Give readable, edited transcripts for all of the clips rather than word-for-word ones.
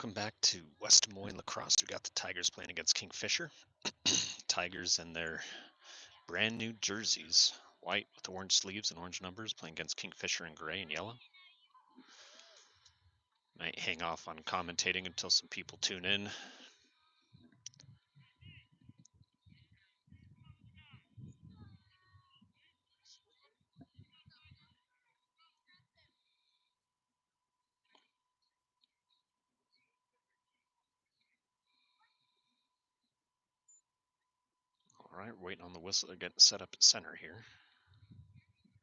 Welcome back to West Des Moines Lacrosse. We got the Tigers playing against Kingfisher. Tigers in their brand new jerseys, white with orange sleeves and orange numbers, playing against Kingfisher in gray and yellow. Might hang off on commentating until some people tune in. All right, waiting on the whistle. They're getting set up at center here.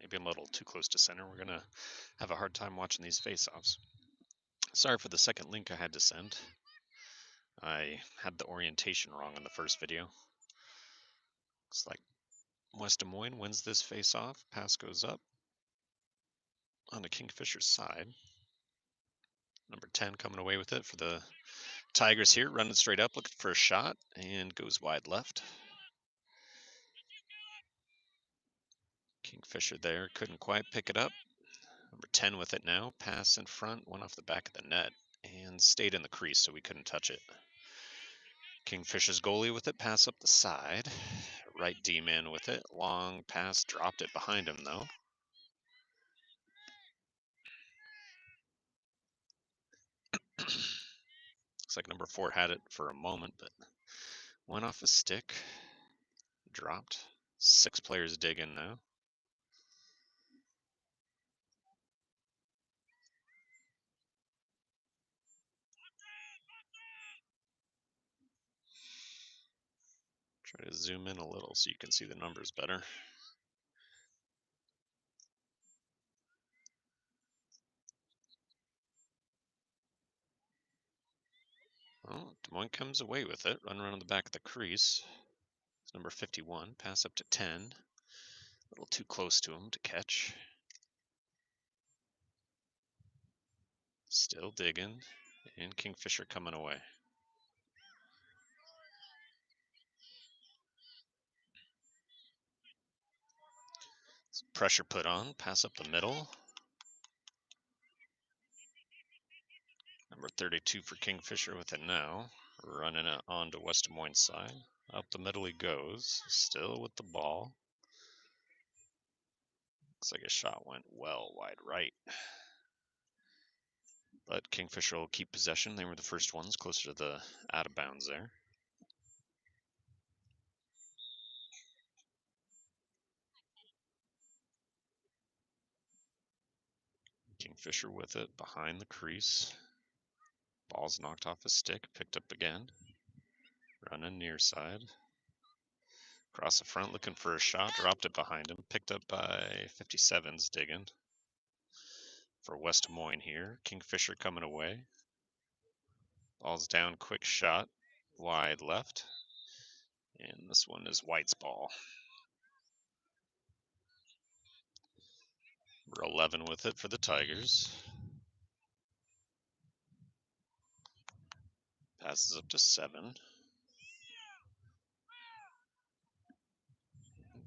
Maybe a little too close to center. We're going to have a hard time watching these face-offs. Sorry for the second link I had to send. I had the orientation wrong in the first video. Looks like West Des Moines wins this face-off. Pass goes up on the Kingfisher side. Number 10 coming away with it for the Tigers here, running straight up, looking for a shot, and goes wide left. Kingfisher there, couldn't quite pick it up. Number 10 with it now, pass in front, one off the back of the net, and stayed in the crease, so we couldn't touch it. Kingfisher's goalie with it, pass up the side. Right D-man with it, long pass, dropped it behind him though. Looks like number 4 had it for a moment, but went off his stick, dropped. 6 players dig in now. Try to zoom in a little so you can see the numbers better. Well, Des Moines comes away with it. Run around the back of the crease. It's number 51. Pass up to 10. A little too close to him to catch. Still digging. And Kingfisher coming away. Some pressure put on. Pass up the middle. Number 32 for Kingfisher with it now. Running it on to West Des Moines side. Up the middle he goes. Still with the ball. Looks like his shot went well wide right. But Kingfisher will keep possession. They were the first ones closer to the out of bounds there. Kingfisher with it behind the crease. Ball's knocked off his stick, picked up again. Running near side. Across the front, looking for a shot, dropped it behind him. Picked up by 57's digging. For West Des Moines here. Kingfisher coming away. Ball's down, quick shot. Wide left. And this one is White's ball. Number 11 with it for the Tigers. Passes up to 7.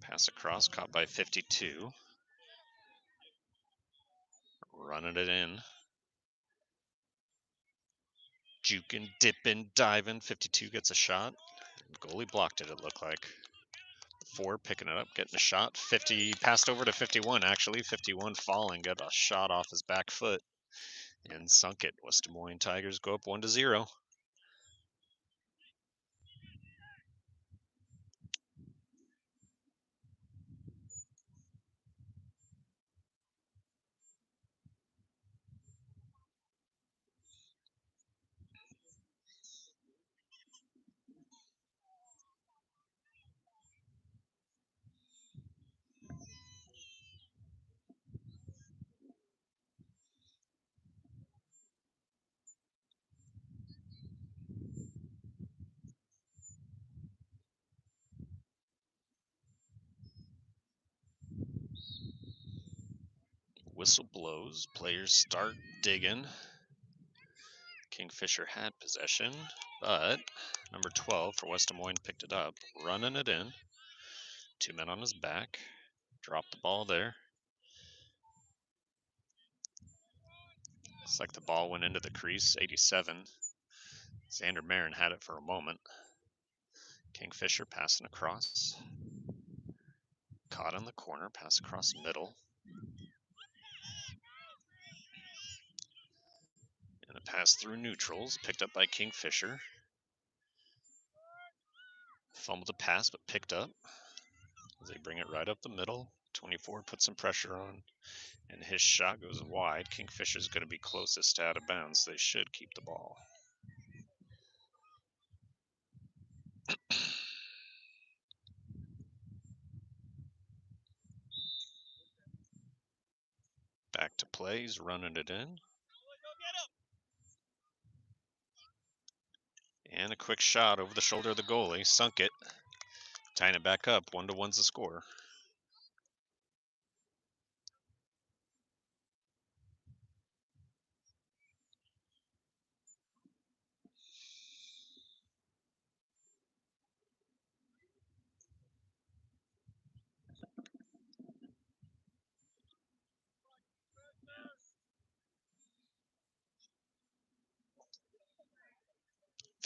Pass across, caught by 52. Running it in. Juking, dipping, diving. 52 gets a shot. Goalie blocked it, it looked like. 4 picking it up, getting a shot. 50 passed over to 51, actually. 51 falling, got a shot off his back foot and sunk it. West Des Moines Tigers go up 1-0. Whistle blows, players start digging. Kingfisher had possession, but number 12 for West Des Moines picked it up, running it in. 2 men on his back, dropped the ball there. Looks like the ball went into the crease, 87. Zander Marin had it for a moment. Kingfisher passing across. Caught in the corner, pass across middle. And a pass through neutrals, picked up by Kingfisher. Fumbled a pass, but picked up. They bring it right up the middle. 24 puts some pressure on, and his shot goes wide. Kingfisher's going to be closest to out of bounds. They should keep the ball. Back to play. He's running it in. And a quick shot over the shoulder of the goalie. Sunk it. Tying it back up. 1-1's the score.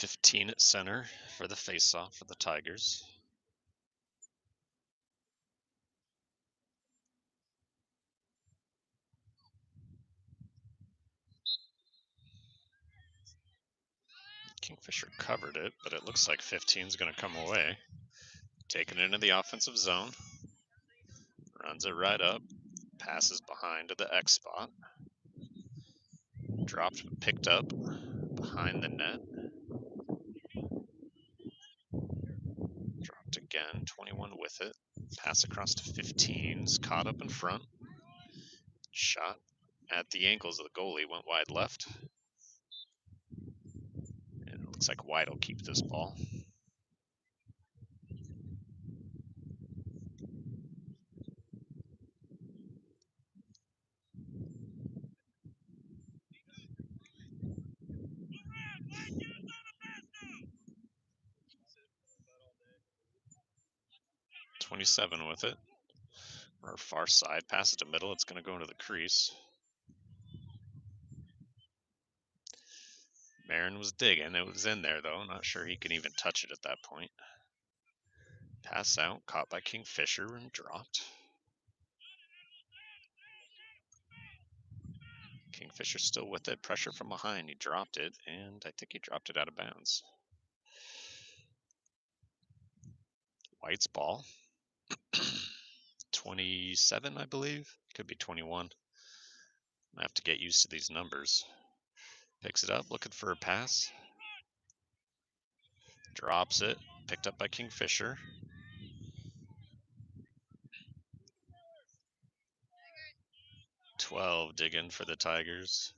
.15 at center for the face-off for the Tigers. Kingfisher covered it, but it looks like 15's going to come away. Taking it into the offensive zone. Runs it right up. Passes behind to the X spot. Dropped, picked up behind the net. Dropped again, 21 with it. Pass across to 15's, caught up in front. Shot at the ankles of the goalie, went wide left. And it looks like White will keep this ball. .27 with it. Or far side, pass it to middle. It's going to go into the crease. Marin was digging. It was in there, though. Not sure he can even touch it at that point. Pass out, caught by Kingfisher and dropped. Kingfisher still with it. Pressure from behind. He dropped it, and I think he dropped it out of bounds. White's ball. 27, I believe. Could be 21. I have to get used to these numbers. Picks it up, looking for a pass. Drops it. Picked up by Kingfisher. .12 digging for the Tigers.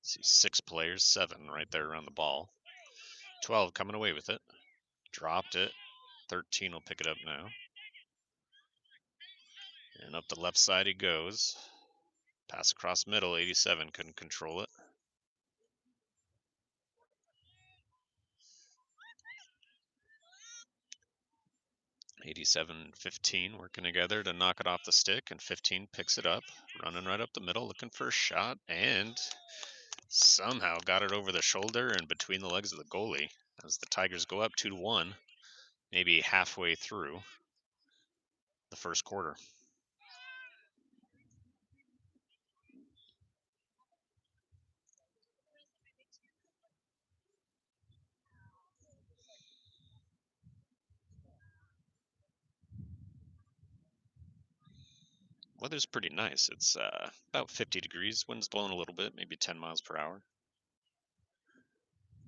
See 6 players, 7 right there around the ball. 12 coming away with it. Dropped it. 13 will pick it up now. And up the left side he goes. Pass across middle. 87 couldn't control it. .87-15 working together to knock it off the stick, and 15 picks it up, running right up the middle, looking for a shot, and somehow got it over the shoulder and between the legs of the goalie as the Tigers go up 2-1, maybe halfway through the first quarter. Weather's pretty nice. It's about 50 degrees. Wind's blowing a little bit, maybe 10 miles per hour.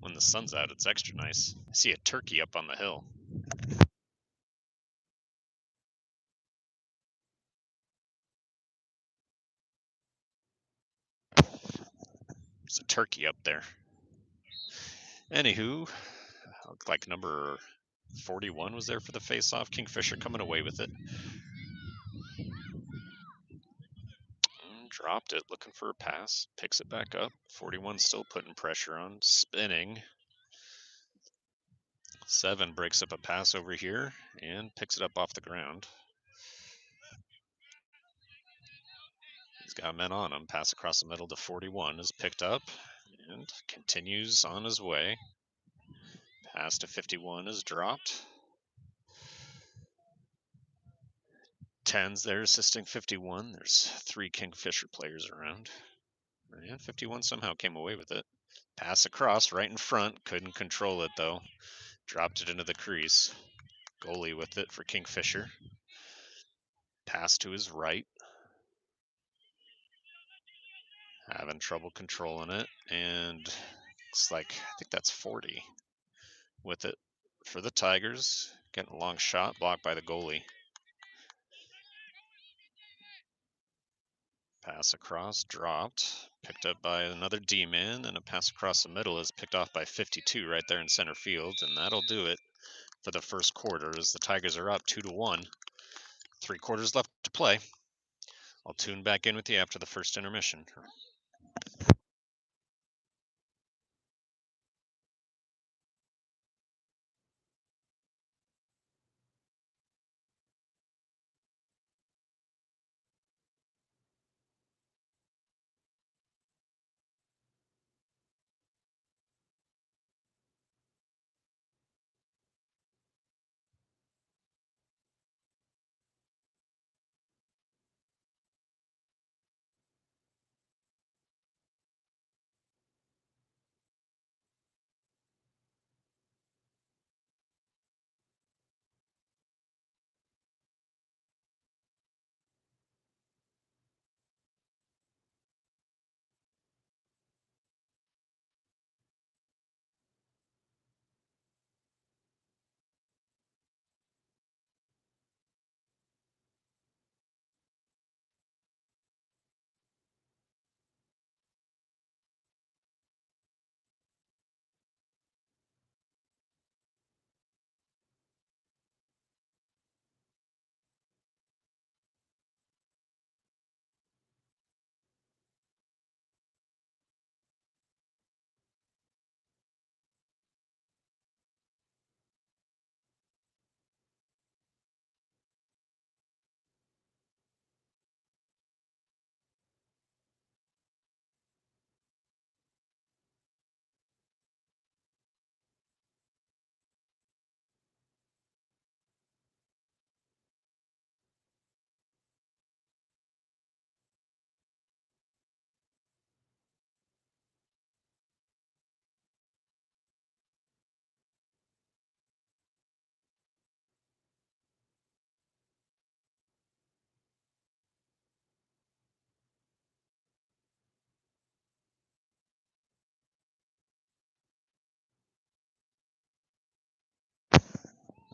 When the sun's out, it's extra nice. I see a turkey up on the hill. There's a turkey up there. Anywho, looked like number 41 was there for the face-off. Kingfisher coming away with it. Dropped it, looking for a pass. Picks it back up. 41 still putting pressure on. Spinning. 7 breaks up a pass over here and picks it up off the ground. He's got men on him. Pass across the middle to 41 is picked up and continues on his way. Pass to 51 is dropped. 10's there assisting 51. There's 3 Kingfisher players around. And 51 somehow came away with it. Pass across right in front. Couldn't control it, though. Dropped it into the crease. Goalie with it for Kingfisher. Pass to his right. Having trouble controlling it. And looks like, I think that's 40 with it for the Tigers. Getting a long shot, blocked by the goalie. Pass across, dropped, picked up by another D-man, and a pass across the middle is picked off by 52 right there in center field, and that'll do it for the first quarter as the Tigers are up 2-1. 3 quarters left to play. I'll tune back in with you after the first intermission.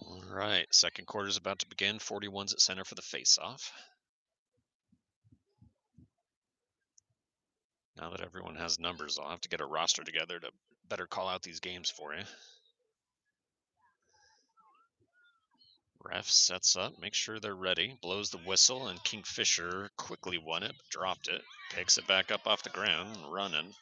All right, second quarter is about to begin. 41's at center for the face-off. Now that everyone has numbers, I'll have to get a roster together to better call out these games for you. Ref sets up, makes sure they're ready, blows the whistle, and Kingfisher quickly won it, dropped it, picks it back up off the ground, running.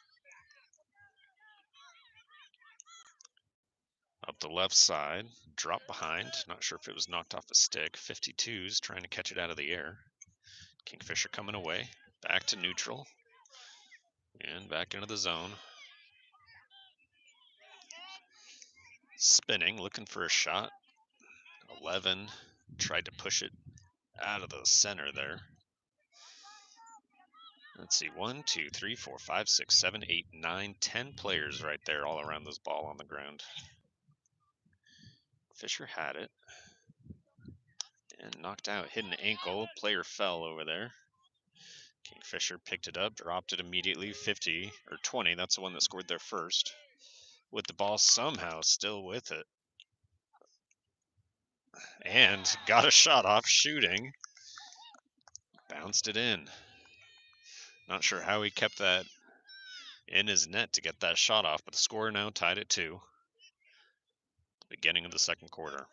Up the left side, drop behind, not sure if it was knocked off a stick. 52's trying to catch it out of the air. Kingfisher coming away, back to neutral, and back into the zone. Spinning, looking for a shot. 11 tried to push it out of the center there. Let's see, 1, 2, 3, 4, 5, 6, 7, 8, 9, 10 players right there all around this ball on the ground. Fisher had it and knocked out, hit an ankle. Player fell over there. Kingfisher picked it up, dropped it immediately. 50 or 20, that's the one that scored there first. With the ball somehow still with it. And got a shot off shooting. Bounced it in. Not sure how he kept that in his net to get that shot off, but the score now tied at 2. Beginning of the second quarter.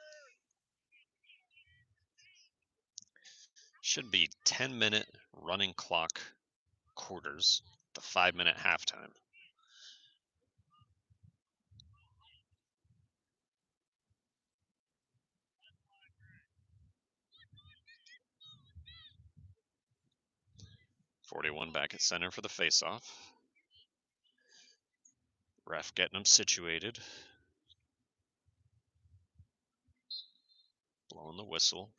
Should be 10-minute running clock quarters, the 5-minute halftime. .41 back at center for the faceoff. Ref getting them situated. blowing the whistle.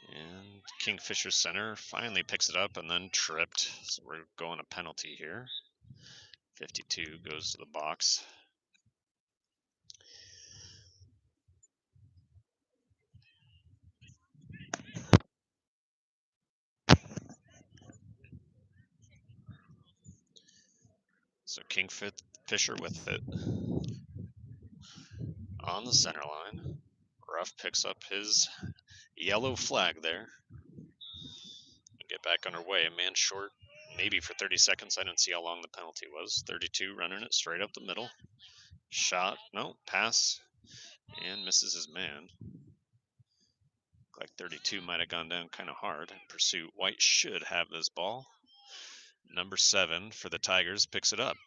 And Kingfisher center finally picks it up and then tripped. So we're going a penalty here. 52 goes to the box. So Kingfisher with it on the center line. Ruff picks up his yellow flag there. Get back underway. A man short, maybe for 30 seconds. I didn't see how long the penalty was. 32 running it straight up the middle. Shot, no, pass, and misses his man. Looked like 32 might have gone down kind of hard. Pursuit. White should have this ball. Number 7 for the Tigers picks it up.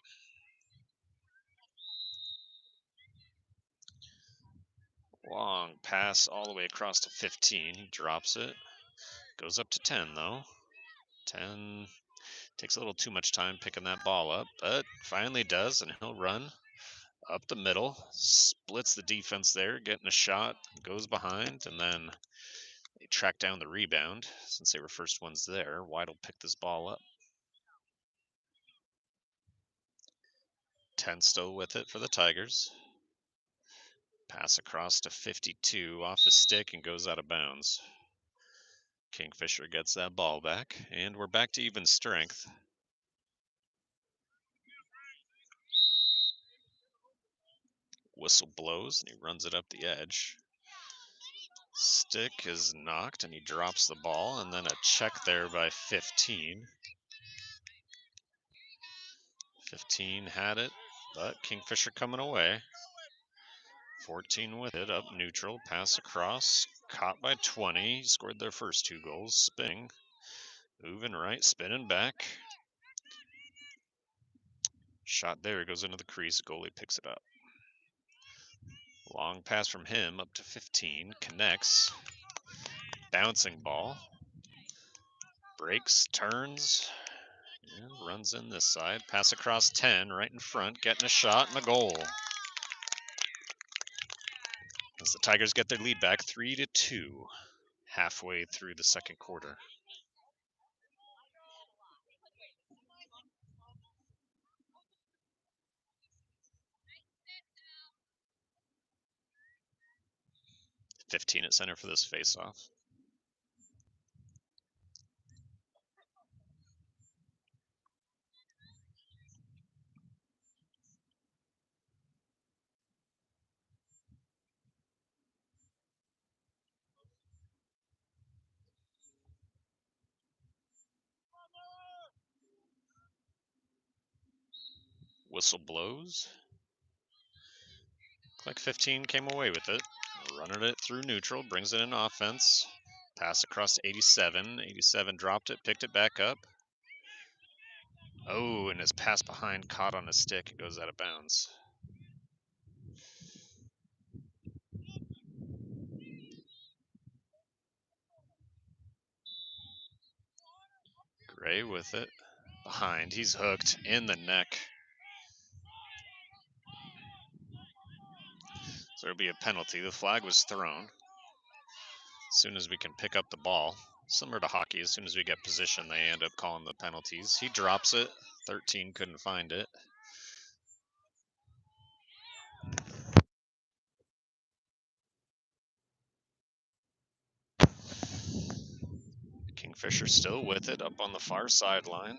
Long pass all the way across to 15. He drops it. Goes up to 10, though. 10 takes a little too much time picking that ball up, but finally does, and he'll run up the middle. Splits the defense there, getting a shot. Goes behind, and then they track down the rebound. Since they were first ones there, White will pick this ball up. 10 still with it for the Tigers. Pass across to 52 off his stick and goes out of bounds. Kingfisher gets that ball back, and we're back to even strength. Whistle blows, and he runs it up the edge. Stick is knocked, and he drops the ball, and then a check there by 15. 15 had it, but Kingfisher coming away. 14 with it, up neutral, pass across, caught by 20. Scored their first 2 goals, spinning, moving right, spinning back. Shot there, goes into the crease, goalie picks it up. Long pass from him up to 15, connects, bouncing ball. Breaks, turns, and runs in this side. Pass across 10, right in front, getting a shot and a goal. As the Tigers get their lead back 3-2, halfway through the second quarter. .15 at center for this faceoff. Whistle blows. Looks like 15 came away with it. Running it through neutral, brings it in offense. Pass across to 87. 87 dropped it, picked it back up. Oh, and his pass behind caught on his stick. It goes out of bounds. Gray with it. Behind. He's hooked in the neck. So there'll be a penalty. The flag was thrown. As soon as we can pick up the ball, similar to hockey, as soon as we get position, they end up calling the penalties. He drops it. 13 couldn't find it. Kingfisher still with it up on the far sideline.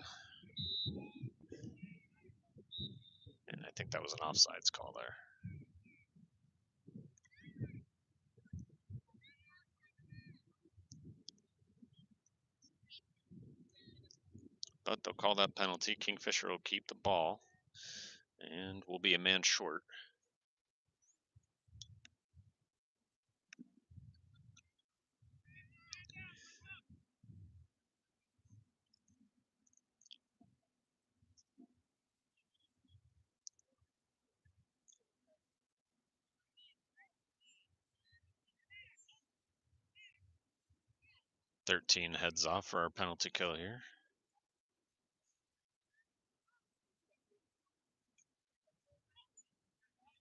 And I think that was an offsides call there. But they'll call that penalty. Kingfisher will keep the ball. And we'll be a man short. .13 heads off for our penalty kill here.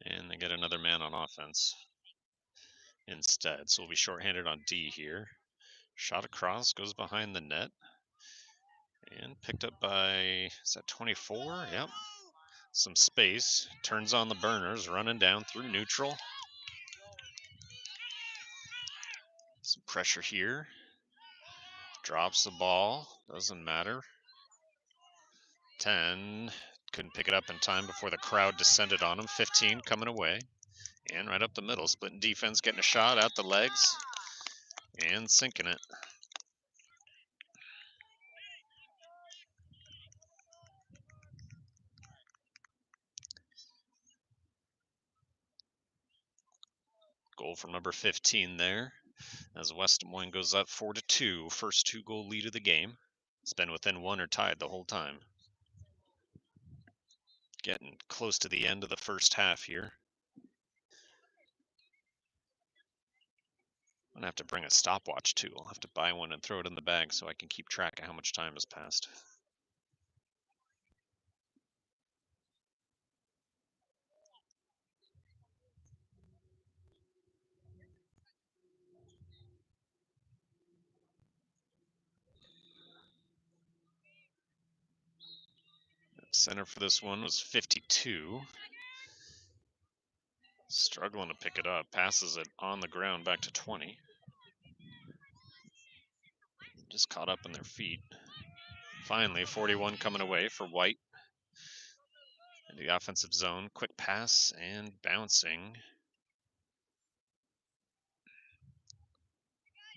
And they get another man on offense instead. So we'll be shorthanded on D here. Shot across, goes behind the net. And picked up by, is that 24? Yep. Some space. Turns on the burners, running down through neutral. Some pressure here. Drops the ball. Doesn't matter. 10. Couldn't pick it up in time before the crowd descended on him. 15 coming away. And right up the middle. Splitting defense, getting a shot out the legs. And sinking it. Goal from number 15 there. As West Des Moines goes up 4-2. First 2-goal lead of the game. It's been within one or tied the whole time. Getting close to the end of the first half here. I'm gonna have to bring a stopwatch too. I'll have to buy one and throw it in the bag so I can keep track of how much time has passed. Center for this one was 52. Struggling to pick it up. Passes it on the ground back to 20. Just caught up in their feet. Finally, 41 coming away for White. In the offensive zone. Quick pass and bouncing.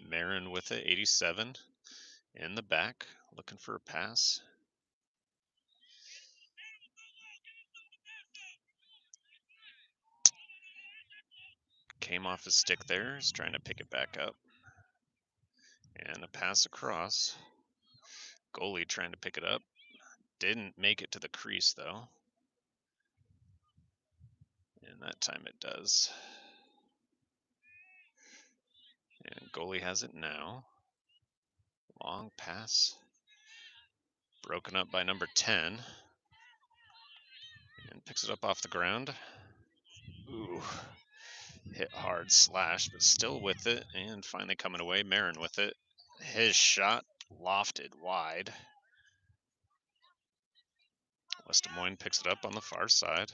Marin with it, 87. In the back, looking for a pass. Came off his stick there. He's trying to pick it back up. And a pass across. Goalie trying to pick it up. Didn't make it to the crease, though. And that time it does. And goalie has it now. Long pass. Broken up by number 10. And picks it up off the ground. Ooh. Hit hard, slash, but still with it. And finally coming away, Marin with it. His shot lofted wide. West Des Moines picks it up on the far side.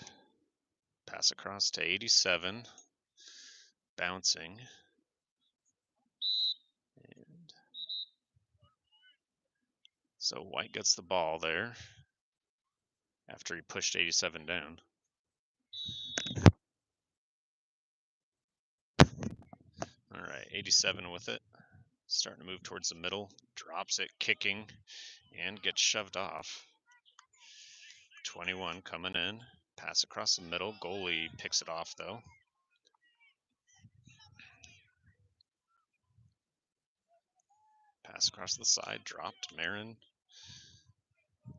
Pass across to 87. Bouncing. And so White gets the ball there after he pushed 87 down. All right, 87 with it. Starting to move towards the middle. Drops it, kicking, and gets shoved off. 21 coming in. Pass across the middle. Goalie picks it off, though. Pass across the side. Dropped. Marin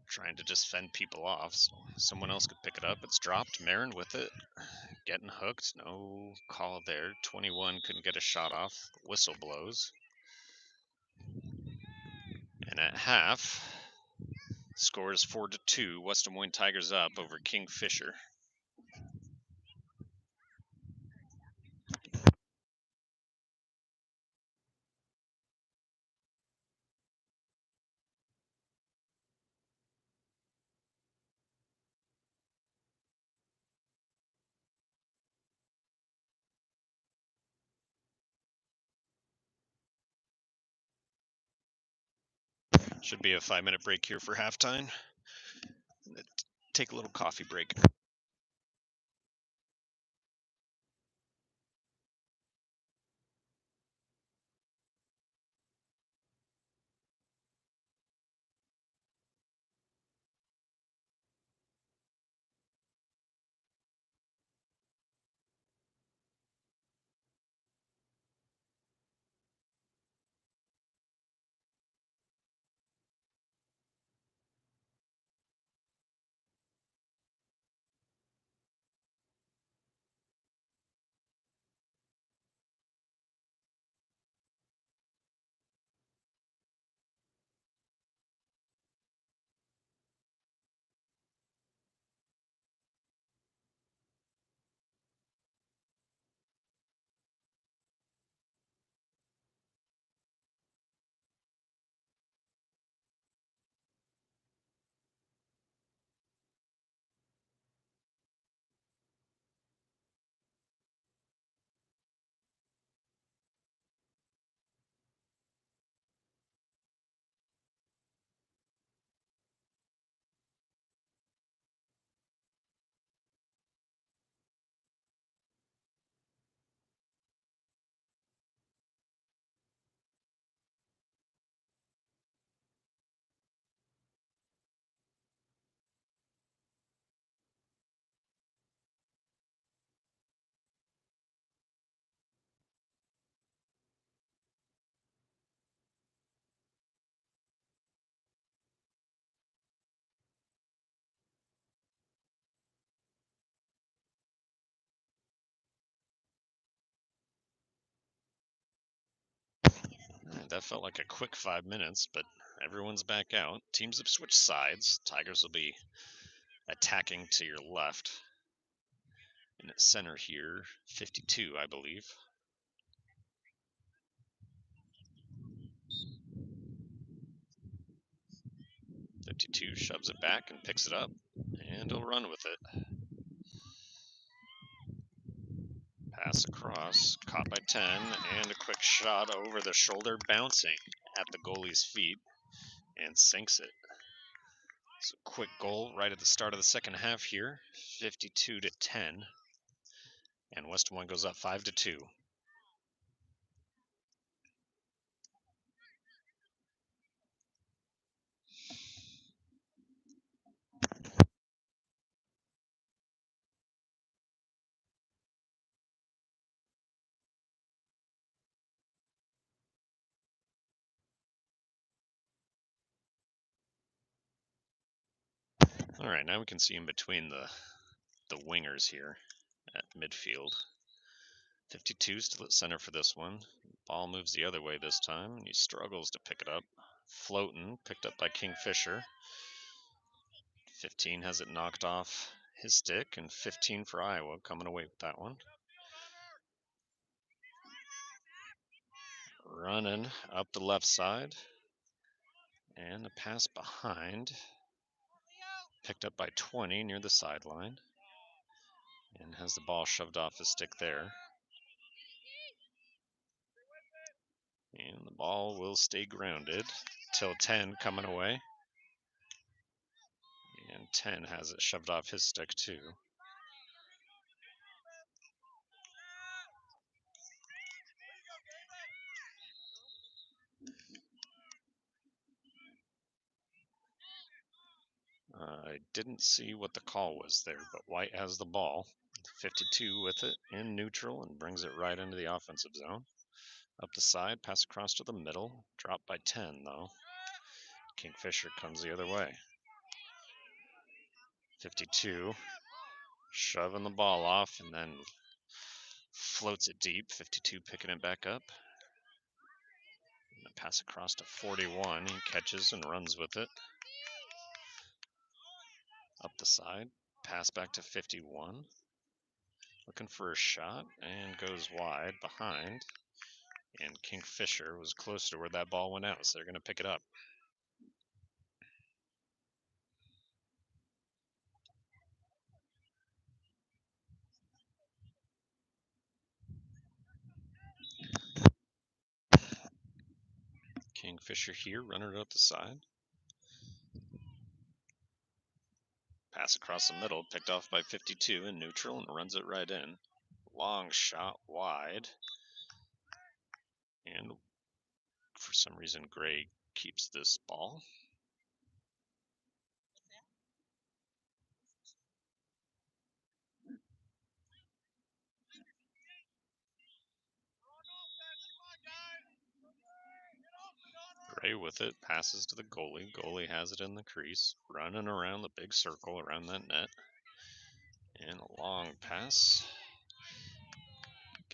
trying to just fend people off so someone else could pick it up. It's dropped. Marin with it. Getting hooked. No call there. 21 couldn't get a shot off. Whistle blows. And at half, score is 4-2. West Des Moines Tigers up over Kingfisher. Should be a 5-minute break here for halftime. Take a little coffee break. that felt like a quick 5 minutes, but everyone's back out. Teams have switched sides. Tigers will be attacking to your left. In at center here, 52, I believe. .52 shoves it back and picks it up, and he'll run with it. Pass across, caught by 10, and a quick shot over the shoulder, bouncing at the goalie's feet, and sinks it. It's a quick goal right at the start of the second half here, 52-10, and West Des Moines goes up 5-2. All right, now we can see in between the wingers here at midfield. 52 still at center for this one. Ball moves the other way this time, and he struggles to pick it up. Floating, picked up by Kingfisher. 15 has it knocked off his stick, and 15 for Iowa coming away with that one. Running up the left side, and a pass behind. Picked up by 20 near the sideline, and has the ball shoved off his stick there. And the ball will stay grounded till 10 coming away. And 10 has it shoved off his stick too. I didn't see what the call was there, but White has the ball. 52 with it in neutral and brings it right into the offensive zone. Up the side, pass across to the middle. Dropped by 10 though. Kingfisher comes the other way. 52 shoving the ball off and then floats it deep. 52 picking it back up. And a pass across to 41. He catches and runs with it. Up the side, pass back to 51. Looking for a shot and goes wide behind. And Kingfisher was close to where that ball went out, so they're going to pick it up. Kingfisher here, running it up the side. Pass across the middle, picked off by 52 in neutral and runs it right in. Long shot wide. And for some reason, Gray keeps this ball. Gray with it, passes to the goalie. Goalie has it in the crease, running around the big circle around that net. And a long pass.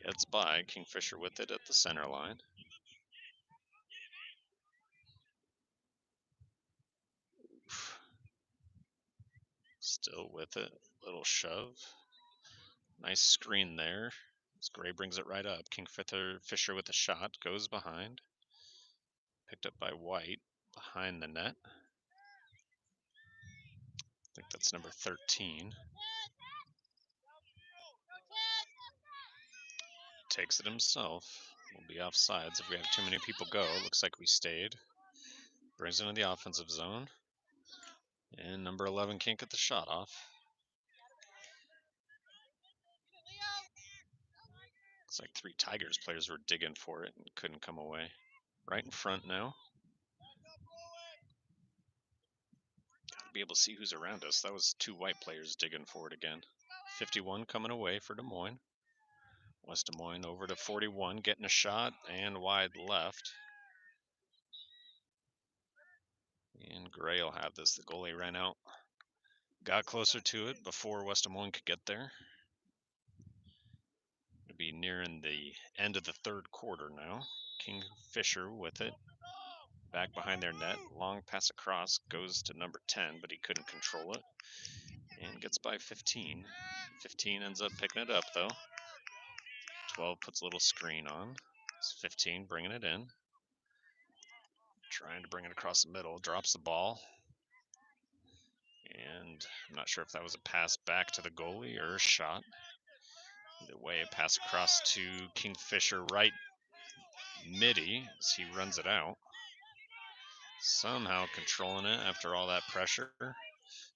Gets by, Kingfisher with it at the center line. Still with it, little shove. Nice screen there. As Gray brings it right up. Kingfisher with a shot, goes behind. Picked up by White behind the net. I think that's number 13. Takes it himself. We'll be offsides if we have too many people go. Looks like we stayed. Brings it into the offensive zone. And number 11 can't get the shot off. Looks like 3 Tigers players were digging for it and couldn't come away. Right in front now. Gotta be able to see who's around us. That was 2 White players digging for it again. 51 coming away for Des Moines. West Des Moines over to 41, getting a shot and wide left. And Gray will have this. The goalie ran out. Got closer to it before West Des Moines could get there. It'll be nearing the end of the third quarter now. Kingfisher with it. Back behind their net. Long pass across. Goes to number 10, but he couldn't control it. And gets by 15. 15 ends up picking it up, though. 12 puts a little screen on. It's 15 bringing it in. Trying to bring it across the middle. Drops the ball. And I'm not sure if that was a pass back to the goalie or a shot. Either way, a pass across to Kingfisher right midi as he runs it out. Somehow controlling it after all that pressure.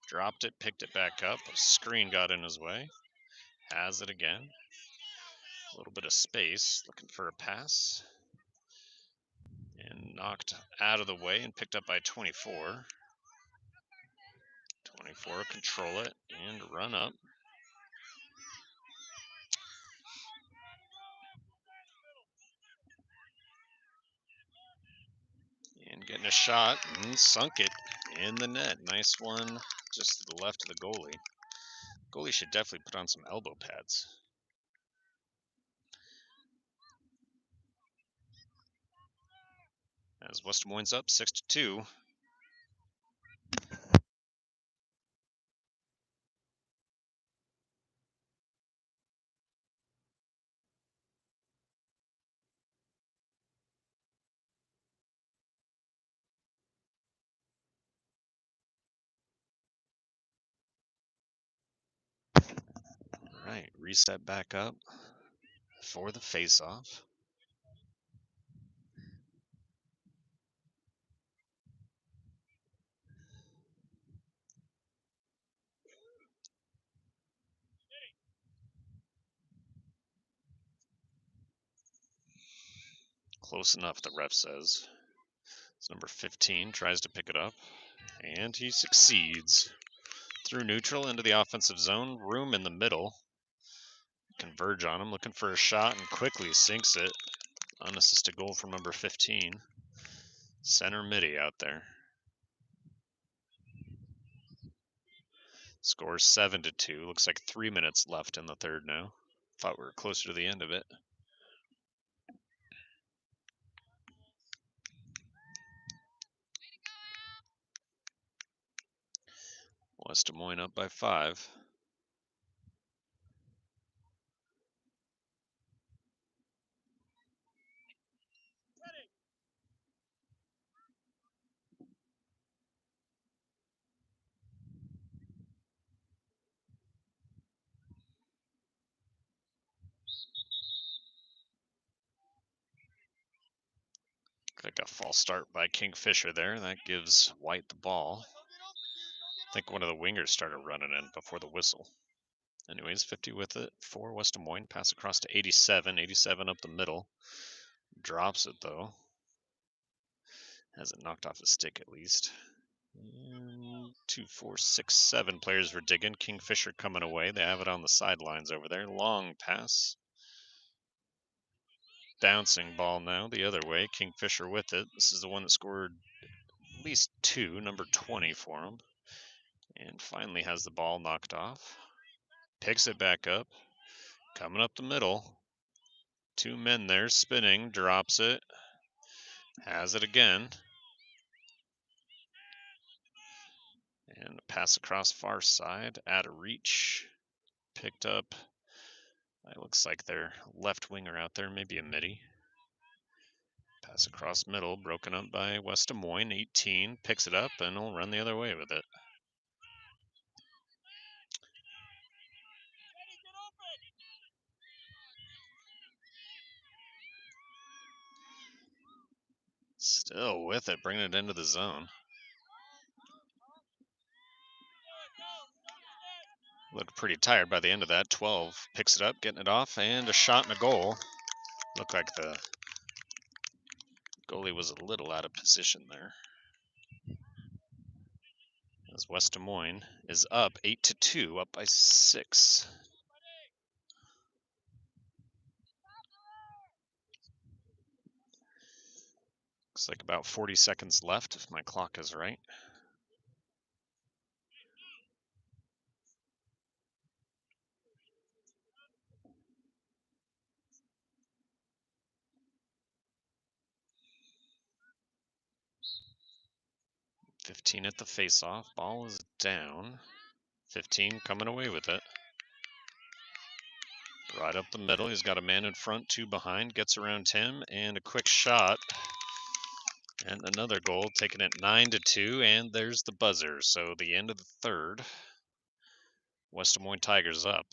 Dropped it, picked it back up. A screen got in his way. Has it again. A little bit of space. Looking for a pass. And knocked out of the way and picked up by 24. 24, control it and run up. And getting a shot and sunk it in the net. Nice one just to the left of the goalie. Goalie should definitely put on some elbow pads. As West Des Moines up 6-2. All right, reset back up for the face-off. Close enough, the ref says. It's number 15, tries to pick it up, and he succeeds. Through neutral into the offensive zone, room in the middle. Converge on him, looking for a shot, and quickly sinks it. Unassisted goal from number 15. Center midi out there. Scores 7-2. Looks like 3 minutes left in the third now. Thought we were closer to the end of it. West Des Moines up by 5. Like a false start by Kingfisher there. That gives White the ball. I think one of the wingers started running in before the whistle. Anyways, 50 with it for West Des Moines. Pass across to 87. 87 up the middle. Drops it, though. Has it knocked off his stick, at least. 2, 4, 6, 7 players were digging. Kingfisher coming away. They have it on the sidelines over there. Long pass. Bouncing ball now the other way. Kingfisher with it. This is the one that scored at least 2, number 20 for him. And finally has the ball knocked off. Picks it back up. Coming up the middle. 2 men there spinning. Drops it. Has it again. And a pass across far side. Out of reach. Picked up. It looks like their left winger out there. Maybe a midi. Pass across middle. Broken up by West Des Moines. 18. Picks it up and will run the other way with it. Still with it, bringing it into the zone. Looked pretty tired by the end of that. 12 picks it up, getting it off, and a shot and a goal. Looked like the goalie was a little out of position there. As West Des Moines is up 8-2, up by 6. Looks like about 40 seconds left, if my clock is right. 15 at the face-off. Ball is down. 15 coming away with it. Right up the middle. He's got a man in front, 2 behind. Gets around him, and a quick shot. And another goal, taking it 9-2, and there's the buzzer. So the end of the third. West Des Moines Tigers up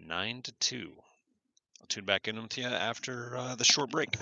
9-2. I'll tune back in with you after the short break.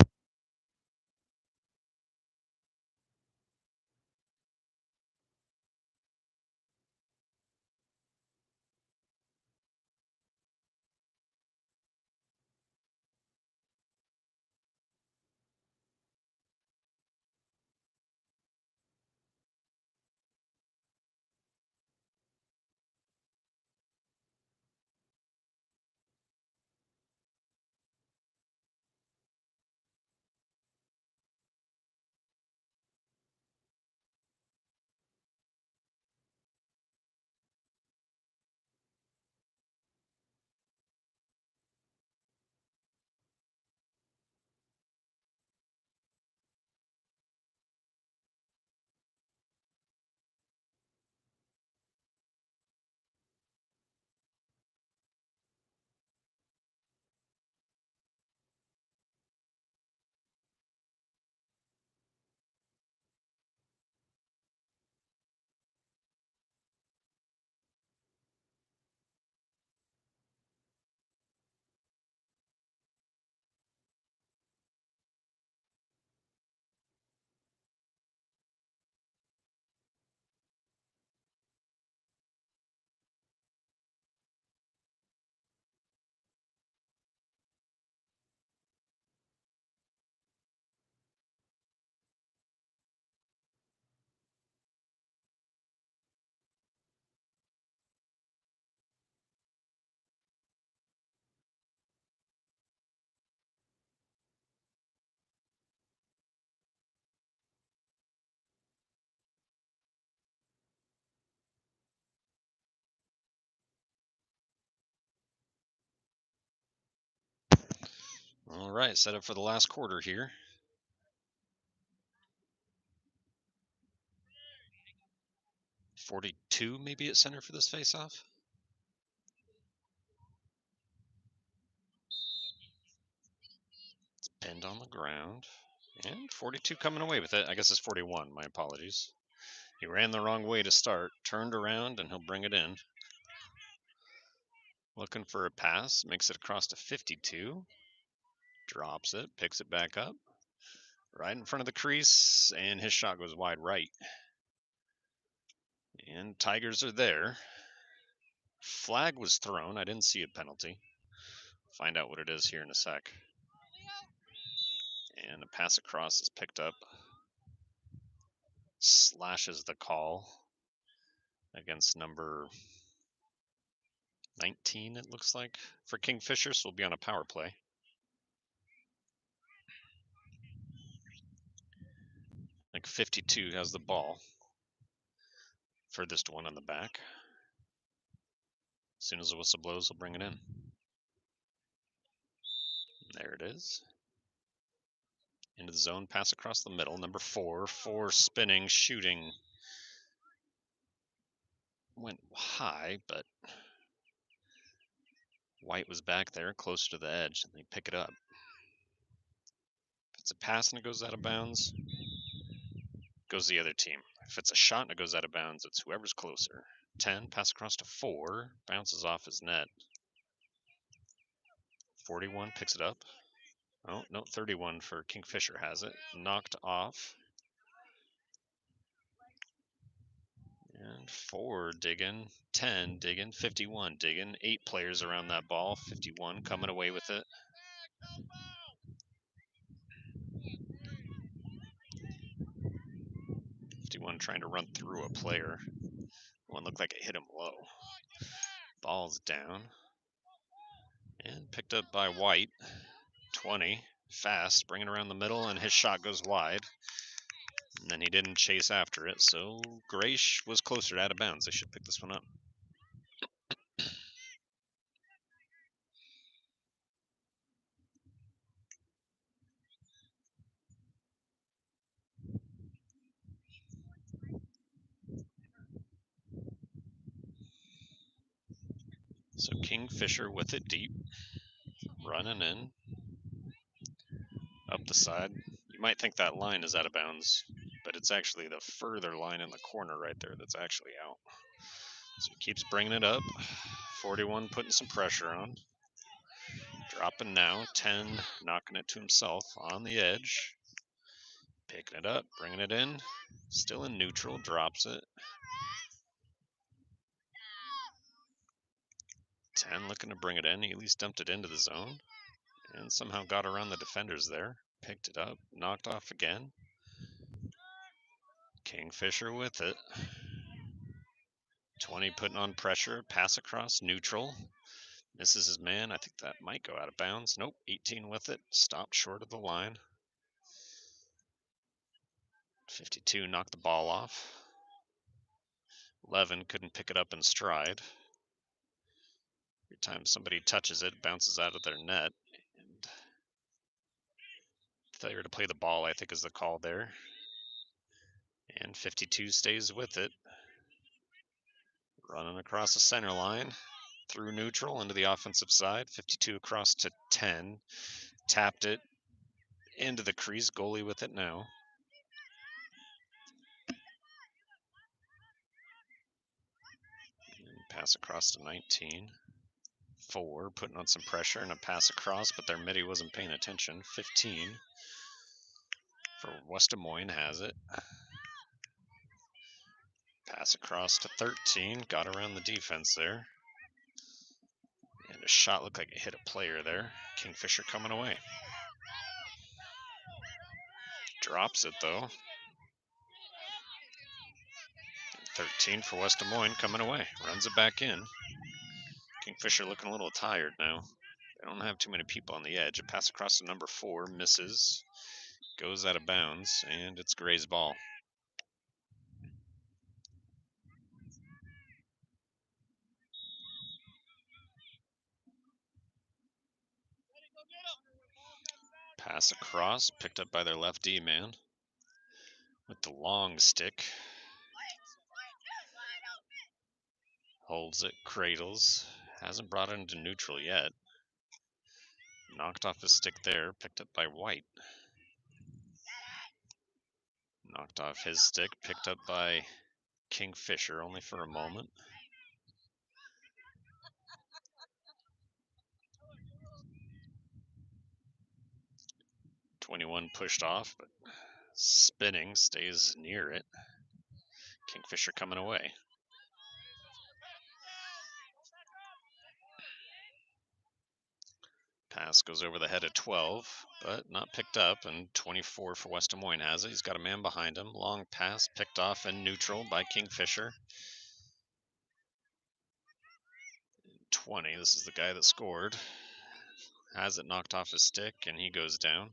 All right, set up for the last quarter here. .42 maybe at center for this face-off. It's pinned on the ground. And 42 coming away with it. I guess it's 41. My apologies. He ran the wrong way to start, turned around, and he'll bring it in. Looking for a pass, makes it across to 52. Drops it, picks it back up. Right in front of the crease, and his shot goes wide right. And Tigers are there. Flag was thrown. I didn't see a penalty. Find out what it is here in a sec. And a pass across is picked up. Slashes the call against number 19, it looks like, for Kingfisher, so we'll be on a power play. I think 52 has the ball. Furthest one on the back. As soon as the whistle blows, we'll bring it in. There it is. Into the zone, pass across the middle. Number 4, spinning, shooting. Went high, but White was back there, closer to the edge, and they pick it up. If it's a pass and it goes out of bounds, goes the other team. If it's a shot and it goes out of bounds, it's whoever's closer. 10, pass across to 4, bounces off his net. 41 picks it up. Oh, no, 31 for Kingfisher has it. Knocked off. And 4 digging, 10 digging, 51 digging. 8 players around that ball. 51 coming away with it. One trying to run through a player. One looked like it hit him low. Ball's down. And picked up by White. 20. Fast, bringing around the middle, and his shot goes wide. And then he didn't chase after it, so Graish was closer to out of bounds. They should pick this one up. So Kingfisher with it deep, running in, up the side. You might think that line is out of bounds, but it's actually the further line in the corner right there that's actually out. So he keeps bringing it up. 41 putting some pressure on. Dropping now. 10 knocking it to himself on the edge. Picking it up, bringing it in. Still in neutral, drops it. 10 looking to bring it in. He at least dumped it into the zone. And somehow got around the defenders there. Picked it up, knocked off again. Kingfisher with it. 20 putting on pressure, pass across, neutral. Misses his man. I think that might go out of bounds. Nope, 18 with it. Stopped short of the line. 52 knocked the ball off. 11 couldn't pick it up in stride. Every time somebody touches it, it bounces out of their net. And failure to play the ball, I think, is the call there. And 52 stays with it. Running across the center line. Through neutral into the offensive side. 52 across to 10. Tapped it into the crease. Goalie with it now. And pass across to 19. 4 putting on some pressure and a pass across, but their midi wasn't paying attention. 15 for West Des Moines has it. Pass across to 13. Got around the defense there. And a shot looked like it hit a player there. Kingfisher coming away. Drops it though. 13 for West Des Moines coming away. Runs it back in. Kingfisher looking a little tired now. They don't have too many people on the edge. A pass across to number 4. Misses. Goes out of bounds. And it's Gray's ball. Pass across. Picked up by their left D man. With the long stick. Holds it. Cradles. Hasn't brought it into neutral yet. Knocked off his stick there. Picked up by White. Knocked off his stick. Picked up by Kingfisher, only for a moment. .21 pushed off, but spinning stays near it. Kingfisher coming away. Pass goes over the head of 12, but not picked up, and 24 for West Des Moines has it. He's got a man behind him. Long pass picked off in neutral by Kingfisher. 20, this is the guy that scored. Has it knocked off his stick, and he goes down.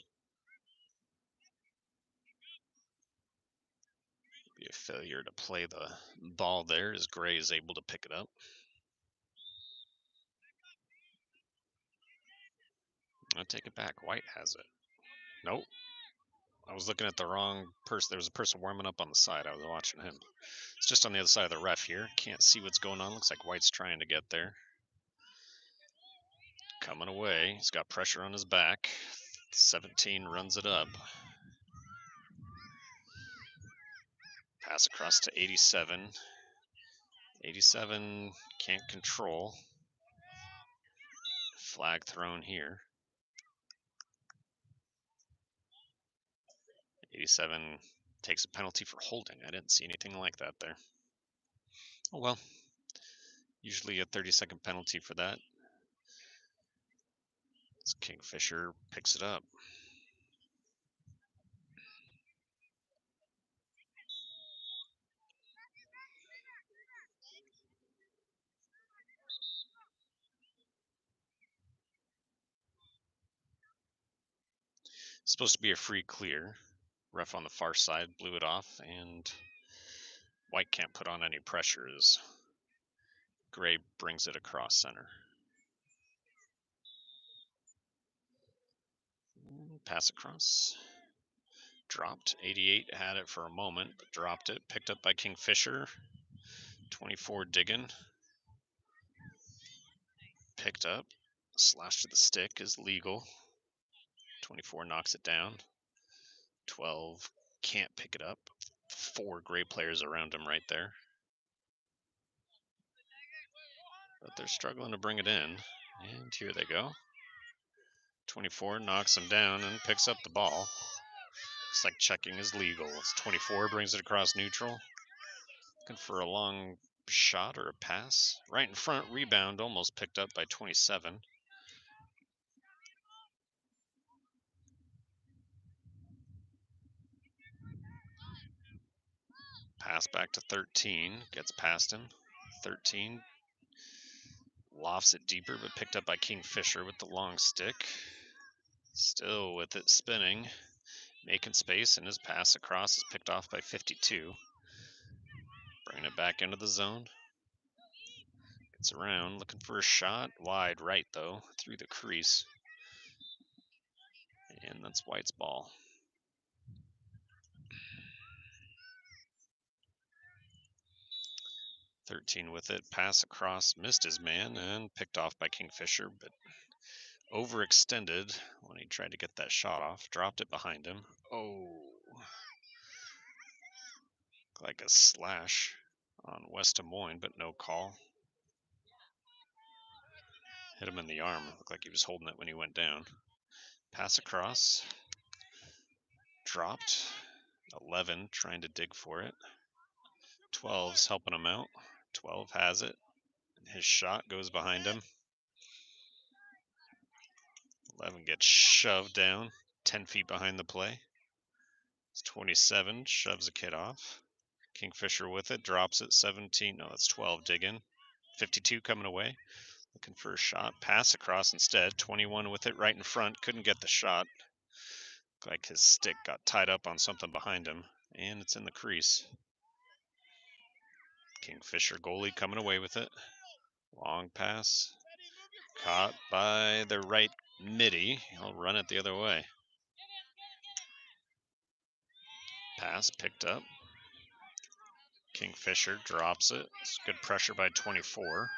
Be a failure to play the ball there as Gray is able to pick it up. I'll take it back. White has it. Nope. I was looking at the wrong person. There was a person warming up on the side. I was watching him. It's just on the other side of the ref here. Can't see what's going on. Looks like White's trying to get there. Coming away. He's got pressure on his back. 17 runs it up. Pass across to 87. 87 can't control. Flag thrown here. 87 takes a penalty for holding. I didn't see anything like that there. Oh well. Usually a 30-second penalty for that. As Kingfisher picks it up. Supposed to be a free clear. Ref on the far side blew it off, and White can't put on any pressure as Gray brings it across center. Pass across. Dropped. 88 had it for a moment, but dropped it. Picked up by Kingfisher. 24 digging. picked up. Slash to the stick is legal. 24 knocks it down. 12 can't pick it up. 4 great players around him right there. But they're struggling to bring it in. And here they go. 24 knocks him down and picks up the ball. Looks like checking is legal. It's 24, brings it across neutral. Looking for a long shot or a pass. Right in front, rebound almost picked up by 27. Pass back to 13, gets past him. 13 lofts it deeper, but picked up by Kingfisher with the long stick. Still with it spinning, making space, and his pass across is picked off by 52. Bringing it back into the zone. Gets around, looking for a shot. Wide right, though, through the crease. And that's White's ball. .13 with it. Pass across, missed his man, and picked off by Kingfisher, but overextended when he tried to get that shot off. Dropped it behind him. Oh. Like a slash on West Des Moines, but no call. Hit him in the arm. Looked like he was holding it when he went down. Pass across. Dropped. 11 trying to dig for it. 12's helping him out. 12 has it. His shot goes behind him. 11 gets shoved down 10 feet behind the play. It's 27, shoves a kid off. Kingfisher with it, drops it. 17, no, that's 12 digging. 52 coming away. Looking for a shot. Pass across instead. 21 with it right in front. Couldn't get the shot. Looked like his stick got tied up on something behind him. And it's in the crease. Kingfisher goalie coming away with it. Long pass. Caught by the right midi. He'll run it the other way. Pass picked up. Kingfisher drops it. It's good pressure by 24.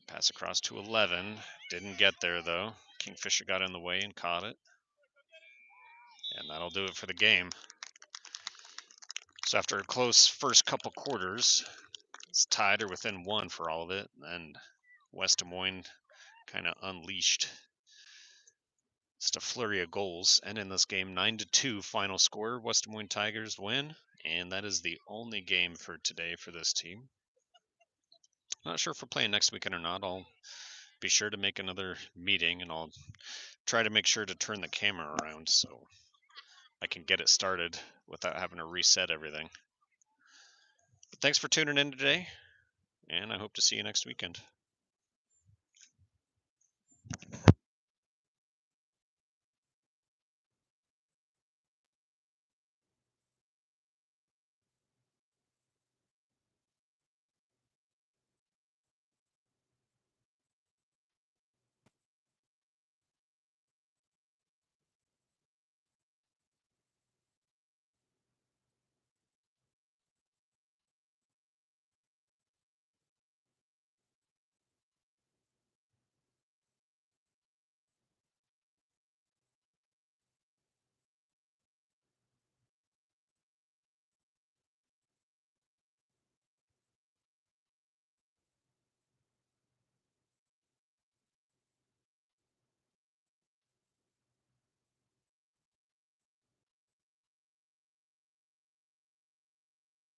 Pass across to 11. Didn't get there, though. Kingfisher got in the way and caught it. And that'll do it for the game. So after a close first couple quarters, it's tied or within 1 for all of it. And West Des Moines kind of unleashed just a flurry of goals. And in this game, 9-2 final score. West Des Moines Tigers win. And that is the only game for today for this team. Not sure if we're playing next weekend or not. I'll be sure to make another meeting, and I'll try to make sure to turn the camera around so I can get it started without having to reset everything. But thanks for tuning in today, and I hope to see you next weekend.